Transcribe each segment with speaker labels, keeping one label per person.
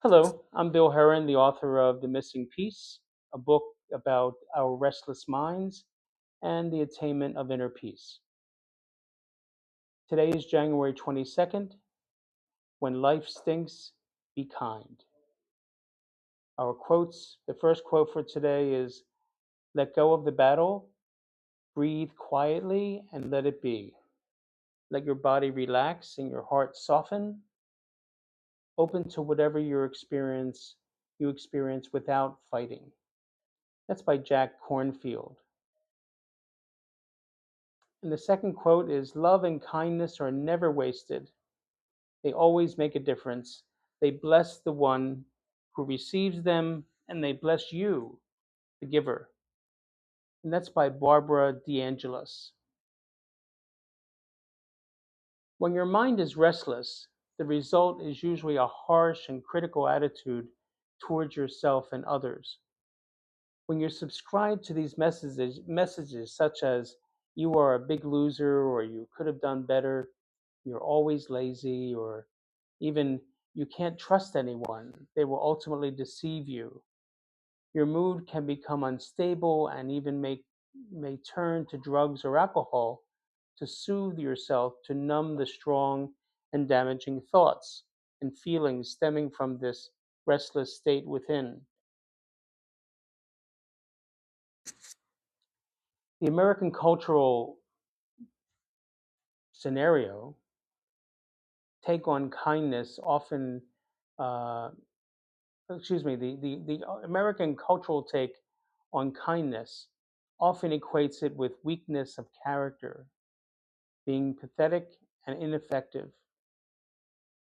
Speaker 1: Hello, I'm Bill Heran, the author of The Missing Piece, a book about our restless minds and the attainment of inner peace. Today is January 22nd. When life stinks, be kind. Our quotes, the first quote for today is: let go of the battle, breathe quietly, and let it be. Let your body relax and your heart soften, open to whatever you experience without fighting. That's by Jack Cornfield. And the second quote is: love and kindness are never wasted. They always make a difference. They bless the one who receives them, and they bless you, the giver. And that's by Barbara DeAngelis. When your mind is restless, the result is usually a harsh and critical attitude towards yourself and others. When you subscribe to these messages such as "you are a big loser" or "you could have done better," "you're always lazy," or even "you can't trust anyone, they will ultimately deceive you," your mood can become unstable and even may turn to drugs or alcohol to soothe yourself, to numb the strong and damaging thoughts and feelings stemming from this restless state within. The American cultural scenario take on kindness often, uh, the American cultural take on kindness often equates it with weakness of character, being pathetic and ineffective.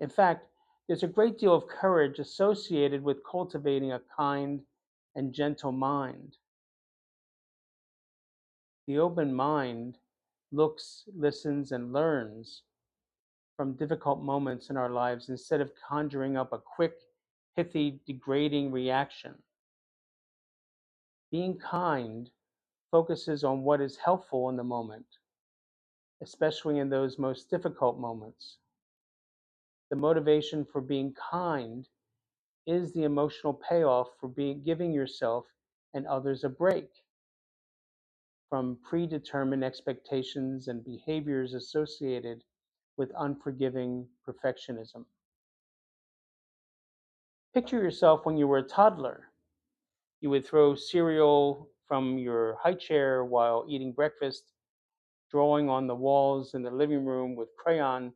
Speaker 1: In fact, there's a great deal of courage associated with cultivating a kind and gentle mind. The open mind looks, listens, and learns from difficult moments in our lives instead of conjuring up a quick, pithy, degrading reaction. Being kind focuses on what is helpful in the moment, especially in those most difficult moments. The motivation for being kind is the emotional payoff for giving yourself and others a break from predetermined expectations and behaviors associated with unforgiving perfectionism. Picture yourself when you were a toddler. You would throw cereal from your high chair while eating breakfast, drawing on the walls in the living room with crayon,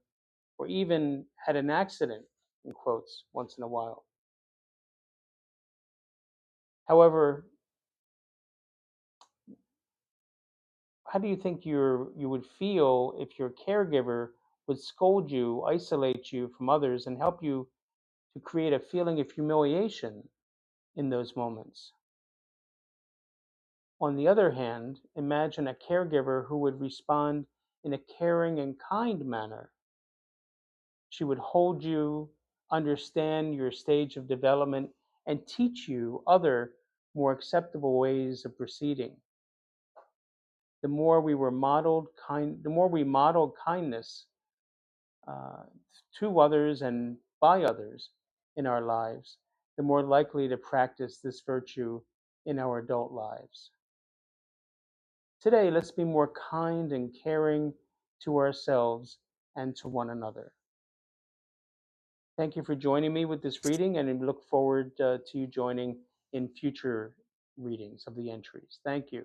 Speaker 1: or even had an accident, in quotes, once in a while. However, how do you think you would feel if your caregiver would scold you, isolate you from others, and help you to create a feeling of humiliation in those moments? On the other hand, imagine a caregiver who would respond in a caring and kind manner. She would hold you, understand your stage of development, and teach you other more acceptable ways of proceeding. The more we modeled kindness uh, to others and by others in our lives, the more likely to practice this virtue in our adult lives. Today, let's be more kind and caring to ourselves and to one another. Thank you for joining me with this reading, and I look forward to you joining in future readings of the entries. Thank you.